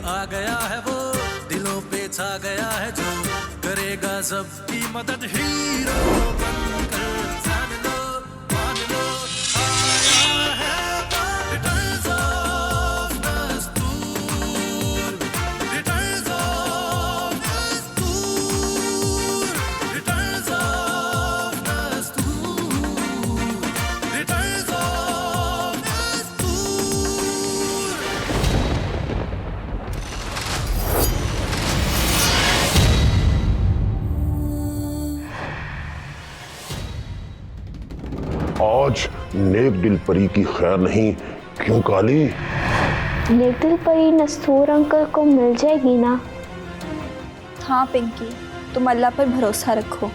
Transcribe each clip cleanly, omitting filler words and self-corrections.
आ गया है वो, दिलों पे छा गया है जो, करेगा सबकी मदद, हीरो बनकर जान लो, मान लो, आया है वो, रिटर्न्स ऑफ दस्तूर, रिटर्न्स ऑफ दस्तूर, रिटर्न्स ऑफ दस्तूर, रिटर्न्स ऑफ दस्तूर। आज नेक दिल परी की खैर नहीं, क्यों काली? नेक दिल परी नस्तूर अंकल को मिल जाएगी ना? हाँ पिंकी, तुम अल्लाह पर भरोसा रखो।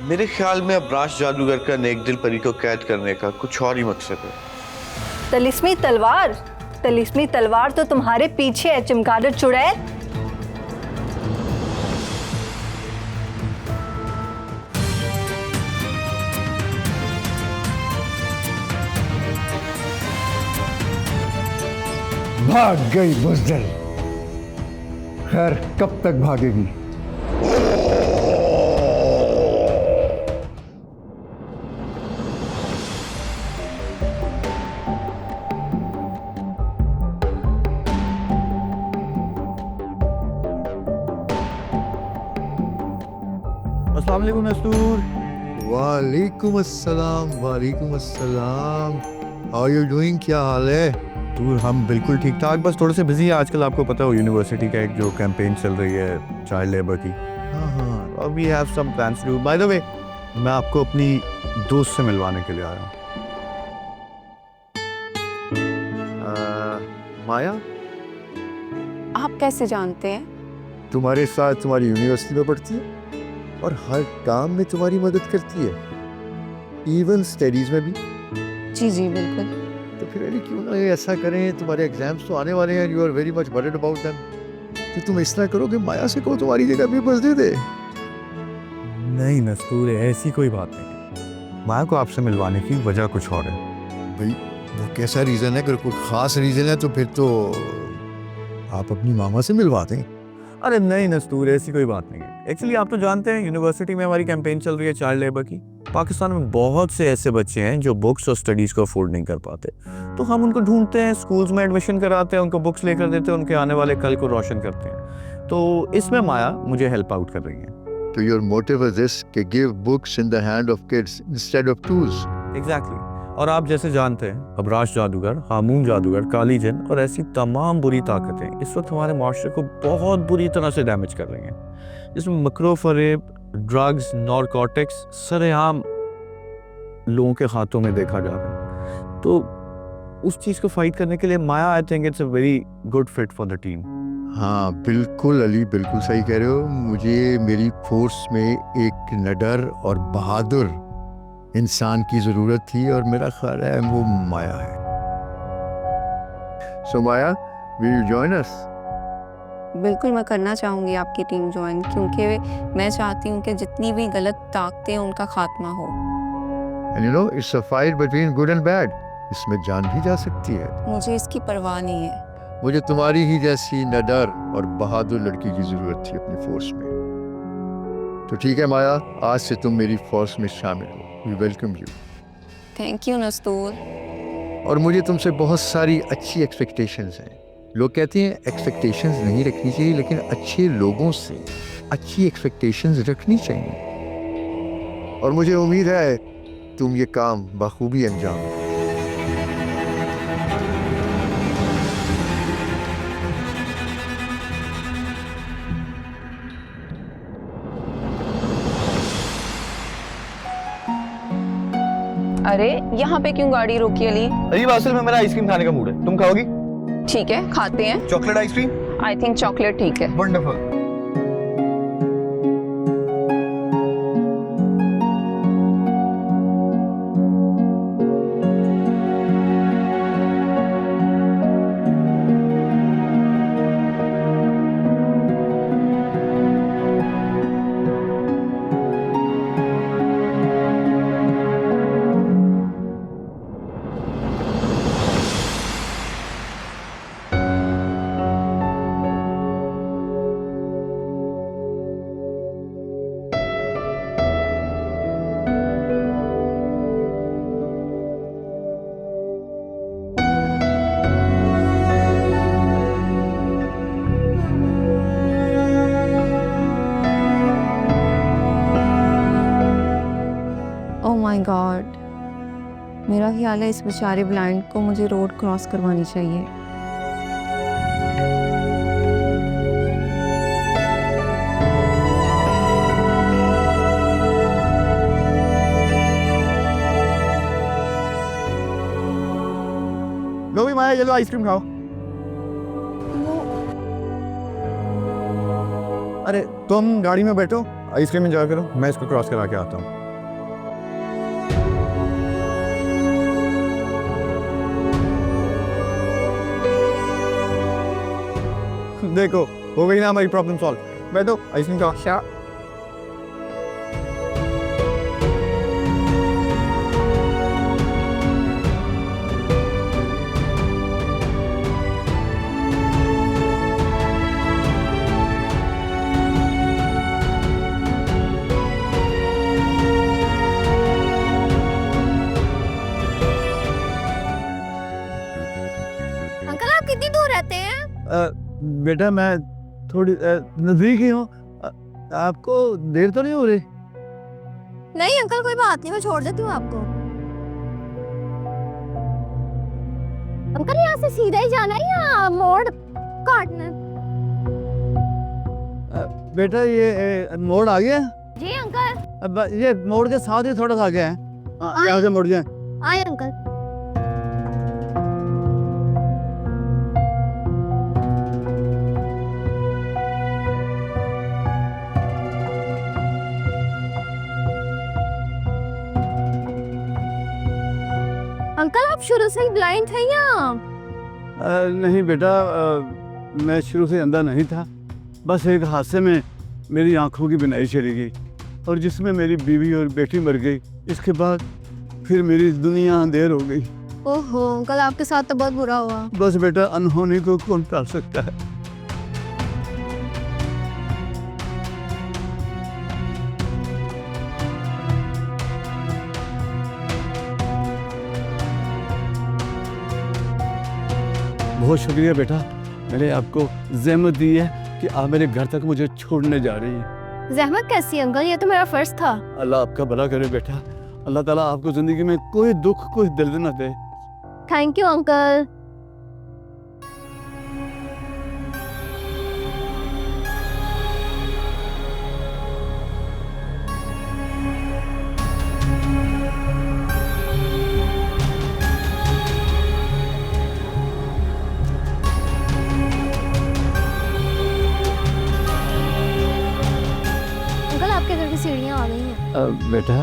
मेरे ख्याल में अबराश जादूगर का नेक दिल परी को कैद करने का कुछ और ही मकसद है। तलिस्मी तलवार, तलिस्मी तलवार तो तुम्हारे पीछे है चमगादड़ चुड़ैल। भाग गई बुज़दिल। खैर कब तक भागेगी? अस्सलाम वालेकुम नस्तूर। वालेकुम अस्सलाम, वालेकुम अस्सलाम। How you doing? क्या हाल है? दूर हम बिल्कुल ठीक ठाक, बस थोड़े से बिजी हैं आजकल। आपको पता हो यूनिवर्सिटी का एक जो कैंपेन चल रही है चाइल्ड लेबर की। हाँ, और we have some plans to do. By the way, मैं आपको अपनी दोस्त से मिलवाने के लिए आया हूँ। माया, आप कैसे जानते हैं? तुम्हारे साथ तुम्हारी यूनिवर्सिटी में पढ़ती है और हर काम में तुम्हारी मदद करती है, इवन स्टडीज में भी। जी जी बिल्कुल। तो फिर अरे क्यों ना ये ऐसा करें, तुम्हारे एग्जाम्स तो आने वाले हैं, you are very much worried about them, तो तुम इस तरह करो कि माया से कहो तुम्हारी जगह पेपर्स दे दे। नहीं नस्तूर, ऐसी कोई बात नहीं। माया को आपसे मिलवाने की वजह कुछ और है। भाई वो कैसा रीज़न है? अगर कोई ख़ास रीज़न है तो फिर तो आप अपनी मामा से मिलवा दें। अरे नहीं नस्तूर, ऐसी कोई बात नहीं है। एक्चुअली आप तो जानते हैं यूनिवर्सिटी में हमारी कैंपेन चल रही है चाइल्ड लेबर की। पाकिस्तान में बहुत से ऐसे बच्चे हैं जो बुक्स और स्टडीज़ को अफोर्ड नहीं कर पाते, तो हम उनको ढूंढते हैं, स्कूल्स में एडमिशन कराते हैं, उनको बुक्स लेकर देते हैं, उनके आने वाले कल को रोशन करते हैं। तो इसमें माया मुझे हेल्प आउट कर रही है। तो योर मोटिव इज दिस कि give books in the hand of kids instead of tools. Exactly. और आप जैसे जानते हैं अबराश जादूगर, हामून जादूगर, काली जिन और ऐसी तमाम बुरी ताकतें इस वक्त हमारे माशरे को बहुत बुरी तरह से डैमेज कर रही हैं, जिसमें मकरो फरेब, ड्रग्स, नारकोटिक्स सरेआम लोगों के हाथों में देखा जा रहा है। तो उस चीज़ को फाइट करने के लिए Maya, I think it's a very good fit for the team. हाँ बिल्कुल अली, बिल्कुल सही कह रहे हो। मुझे मेरी फोर्स में एक निडर और बहादुर इंसान की ज़रूरत थी और मेरा ख्याल है वो माया है। सो माया, विल यू जॉइन अस? बिल्कुल, मैं करना चाहूँगी आपकी टीम ज्वाइन, क्योंकि मैं चाहती हूँ कि जितनी भी गलत ताकतें उनका खात्मा हो। And you know it's a fight between good and bad. इसमें जान भी जा सकती है। मुझे इसकी परवाह नहीं है। मुझे तुम्हारी ही जैसी निडर और बहादुर लड़की की ज़रूरत थी अपनी फोर्स में। तो ठीक है माया, आज से तुम मेरी फोर्स में शामिल हो। We welcome you. Thank you Nastur. और मुझे तुमसे बहुत सारी अच्छी एक्सपेक्टेशंस हैं। लोग कहते हैं एक्सपेक्टेशंस नहीं रखनी चाहिए, लेकिन अच्छे लोगों से अच्छी एक्सपेक्टेशंस रखनी चाहिए। और मुझे उम्मीद है तुम ये काम बखूबी अंजाम दो। अरे यहाँ पे क्यों गाड़ी रोकी अली? अरे असल में मेरा आइसक्रीम खाने का मूड है, तुम खाओगी? ठीक है, खाते हैं। Chocolate ice cream? I think chocolate ठीक है। वंडरफुल। मेरा ख्याल है इस बेचारे ब्लाइंड को मुझे रोड क्रॉस करवानी चाहिए। लो भी माया, चलो आइसक्रीम खाओ। अरे तुम गाड़ी में बैठो, आइसक्रीम एंजॉय करो, मैं इसको क्रॉस करा के आता हूँ। देखो हो गई ना हमारी प्रॉब्लम सॉल्व। बैठो, आइसक्रीम खाओ। अंकल आप कितनी दूर रहते हैं? बेटा मैं थोड़ी नजदीक ही हूँ। आपको देर तो नहीं हो रही? नहीं अंकल कोई बात नहीं, मैं छोड़ देती हूँ आपको। अंकल यहाँ से सीधा ही जाना है या मोड़ काटना है? बेटा ये मोड़ आ गया। जी अंकल। अब ये मोड़ के साथ ही थोड़ा सा आगे है, यहाँ से मुड़ जाए। आए अंकल। अंकल आप शुरू से ही ब्लाइंड थे या? नहीं बेटा, मैं शुरू से अंधा नहीं था, बस एक हादसे में मेरी आंखों की बिनाई चली गई और जिसमें मेरी बीवी और बेटी मर गई। इसके बाद फिर मेरी दुनिया अंधेर हो गई। ओहो अंकल आपके साथ तो बहुत बुरा हुआ। बस बेटा, अनहोनी को कौन टाल सकता है। बहुत शुक्रिया बेटा, मैंने आपको ज़हमत दी है कि आप मेरे घर तक मुझे छोड़ने जा रही हैं। ज़हमत कैसी अंकल, ये तो मेरा फर्ज था। अल्लाह आपका भला करे बेटा, अल्लाह ताला आपको ज़िंदगी में कोई दुख कोई दर्द न दे। Thank you uncle. अंकल आपके घर की सीढ़ियाँ आ गई हैं। बेटा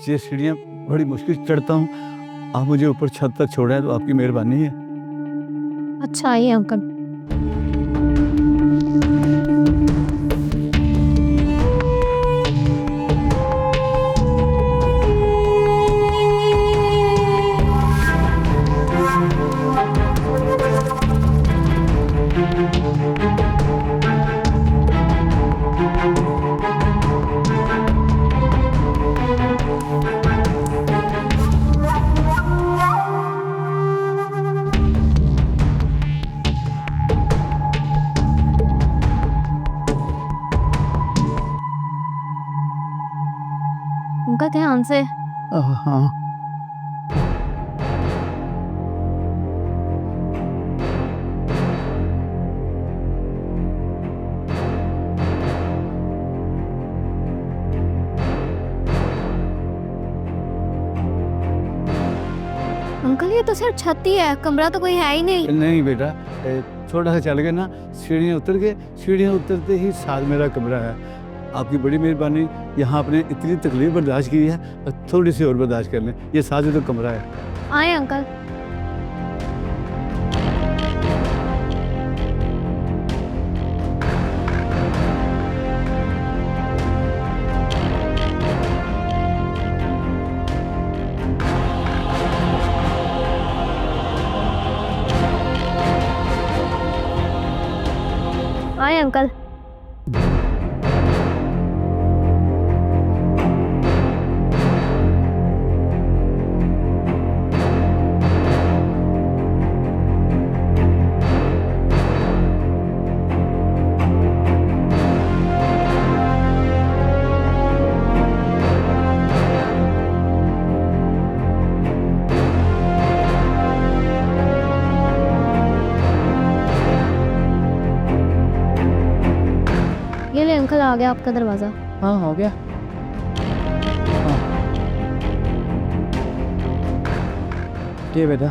ये सीढ़ियाँ बड़ी मुश्किल से चढ़ता हूँ, आप मुझे ऊपर छत तक छोड़े तो आपकी मेहरबानी है। अच्छा आइए अंकल। अंकल ध्यान से। हाँ अंकल ये तो सिर्फ छत ही है, कमरा तो कोई है ही नहीं। नहीं बेटा, थोड़ा सा चल गए ना, सीढ़ियाँ उतर गए, सीढ़ियाँ उतरते ही साथ मेरा कमरा है। आपकी बड़ी मेहरबानी, यहाँ आपने इतनी तकलीफ बर्दाश्त की है, थोड़ी सी और बर्दाश्त कर लें, ये साथ ही तो कमरा है। आए अंकल। आए अंकल। अंकल आ गया आपका दरवाजा। हाँ हो गया। हाँ। ये बेटा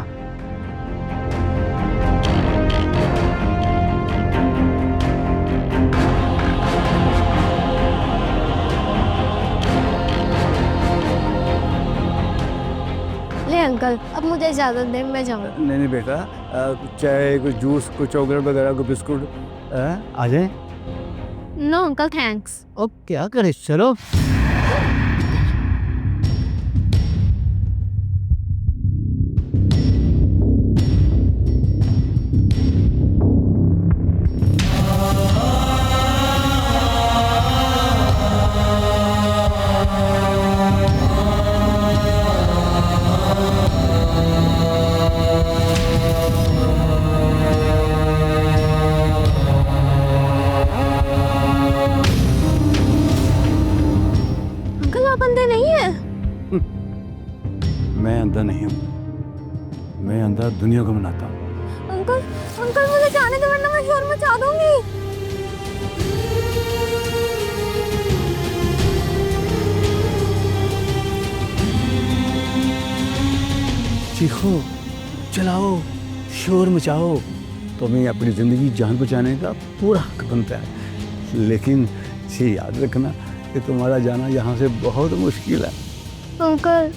ले अंकल अब मुझे इजाजत दे, मैं जाऊँ। नहीं नहीं बेटा, चाय कुछ जूस कुछ चॉकलेट वगैरह कुछ बिस्कुट आ जाए। No uncle thanks. ओ क्या करे, चलो। अंकल आप अंदर नहीं है? मैं अंधा नहीं हूँ, मैं अंधा दुनिया को मनाता हूँ। अंकल अंकल मुझे जाने दो वरना मैं शोर मचा दूंगी। चीखो, चलाओ, शोर मचाओ, तुम्हें अपनी ज़िंदगी जान बचाने का पूरा हक बनता है, लेकिन ये याद रखना कि तुम्हारा जाना यहाँ से बहुत मुश्किल है। अंकल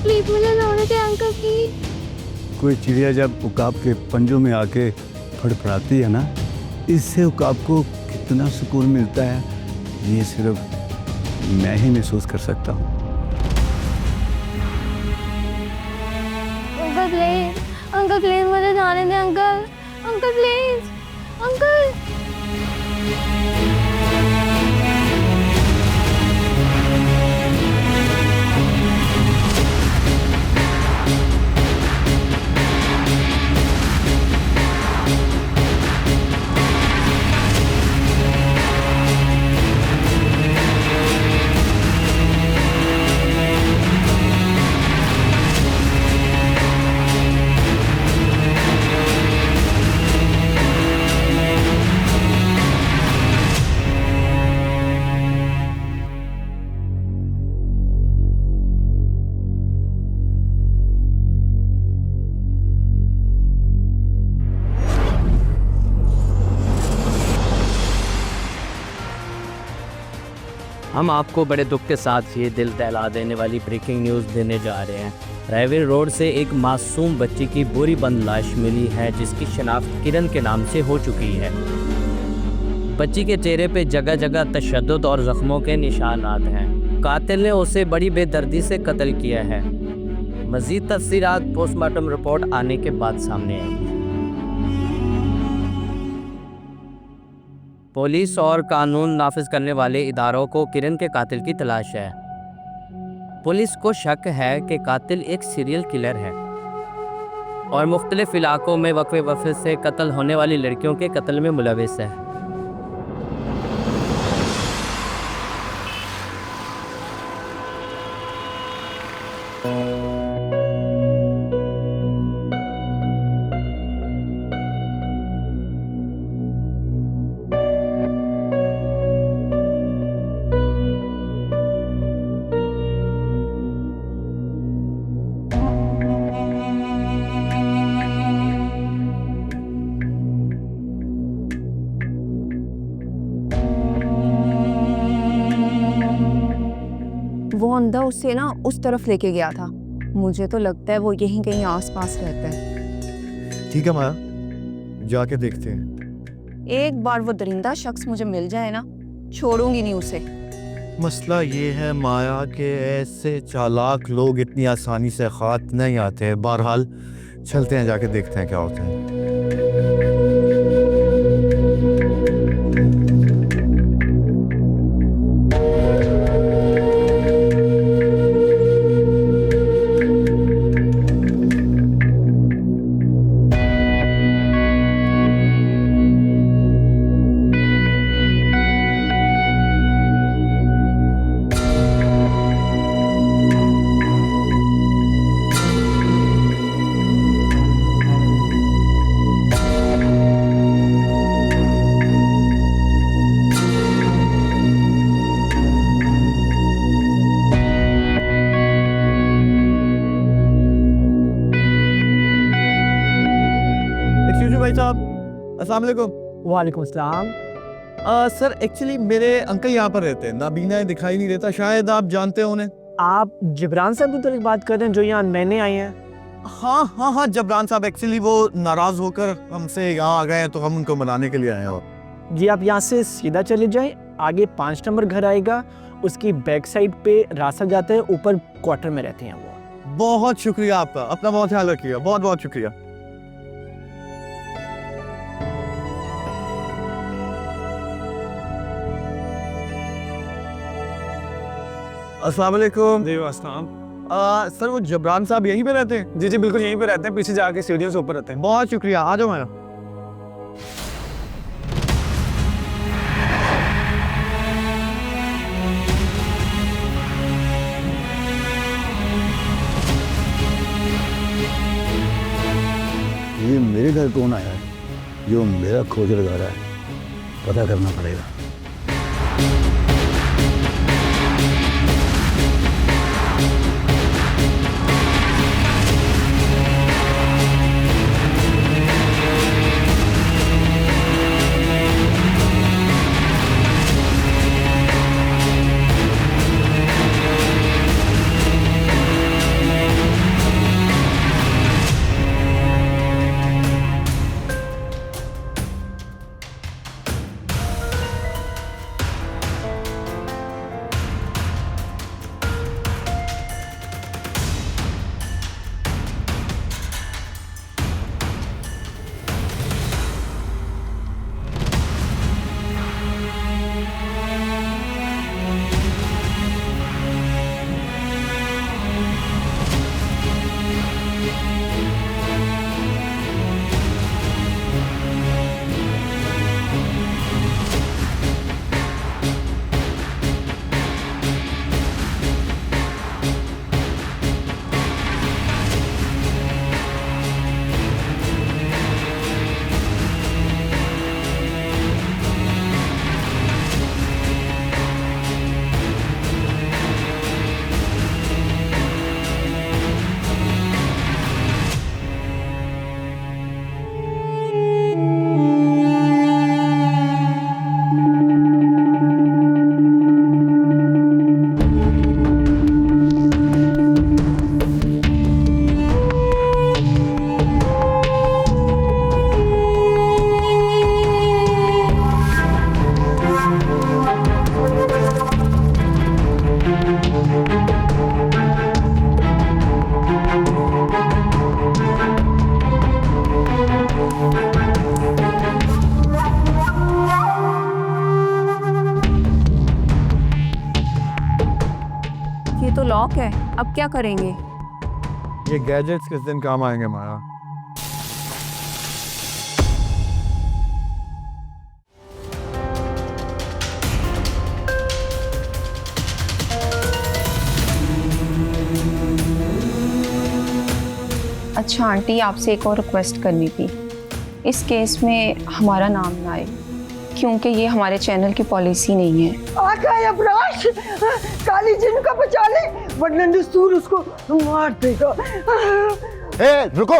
प्लीज मुझे जाने दे अंकल प्लीज। कोई चिड़िया जब उकाब के पंजों में आके फड़फड़ाती है ना, इससे उकाब को कितना सुकून मिलता है, ये सिर्फ मैं ही महसूस कर सकता हूँ। अंकल प्लीज मुझे जाने दे अंकल। Uncle please uncle. हम आपको बड़े दुख के साथ ये दिल दहला देने वाली ब्रेकिंग न्यूज़ देने जा रहे हैं। रायवीर रोड से एक मासूम बच्ची की बोरी बंद लाश मिली है, जिसकी शिनाख्त किरण के नाम से हो चुकी है। बच्ची के चेहरे पे जगह जगह तशद्दुद और ज़ख्मों के निशानात हैं। कातिल ने उसे बड़ी बेदर्दी से कत्ल किया है। मज़ीद तफसीलात पोस्टमार्टम रिपोर्ट आने के बाद सामने आएगी। पुलिस और कानून नाफिज करने वाले इदारों को किरण के कातिल की तलाश है। पुलिस को शक है कि कातिल एक सीरियल किलर है और मुख्तलिफ इलाकों में वक्फे वक्फे से कत्ल होने वाली लड़कियों के कत्ल में मुलविस है। वो अंधा उससे ना उस तरफ लेके गया था। मुझे तो लगता है वो यहीं कहीं आसपास रहता है। ठीक है माया, जाके देखते हैं। एक बार वो दरिंदा शख्स मुझे मिल जाए ना, छोड़ूंगी नहीं उसे। मसला ये है माया के ऐसे चालाक लोग इतनी आसानी से खात नहीं आते हैं। बहरहाल चलते हैं, जाके देखते हैं क्या होता है। भाई साहब, अस्सलाम वालेकुम। वालेकुम अस्सलाम। सर एक्चुअली मेरे अंकल यहाँ पर रहते हैं, नाबीना दिखाई नहीं देता, शायद आप जानते हो उन्हें। आप जिब्रान साहब की तरफ बात कर रहे हैं जो यहाँ नए आए हैं? हाँ हाँ हाँ, जबरान साहब एक्चुअली वो नाराज होकर हमसे यहाँ आ गए हैं, तो हम उनको मनाने के लिए आए हैं। जी आप यहाँ से सीधा चले जाएं, आगे 5 नंबर घर आएगा, उसकी बैक साइड पे रास्ता जाता है, ऊपर क्वार्टर में रहते हैं वो। बहुत शुक्रिया आपका, अपना बहुत ख्याल रखिएगा, बहुत बहुत शुक्रिया। अस्सलाम वालेकुम। जी अस्सलाम। सर वो जबरान साहब यहीं पे रहते हैं? जी जी बिल्कुल यहीं पे रहते हैं, पीछे जाके सीढ़ियों से ऊपर रहते हैं। बहुत शुक्रिया, आ जाओ मैं। ये मेरे घर कौन आया है जो मेरा खोज लगा रहा है? पता करना पड़ेगा। ये तो लॉक है, अब क्या करेंगे? ये गैजेट्स किस दिन काम आएंगे हमारा? अच्छा आंटी, आपसे एक और रिक्वेस्ट करनी थी। इस केस में हमारा नाम ना आए, क्योंकि ये हमारे चैनल की पॉलिसी नहीं है। आका अबराश, काली जिन का बचा ले, वरना दस्तूर उसको मार देगा। रुको,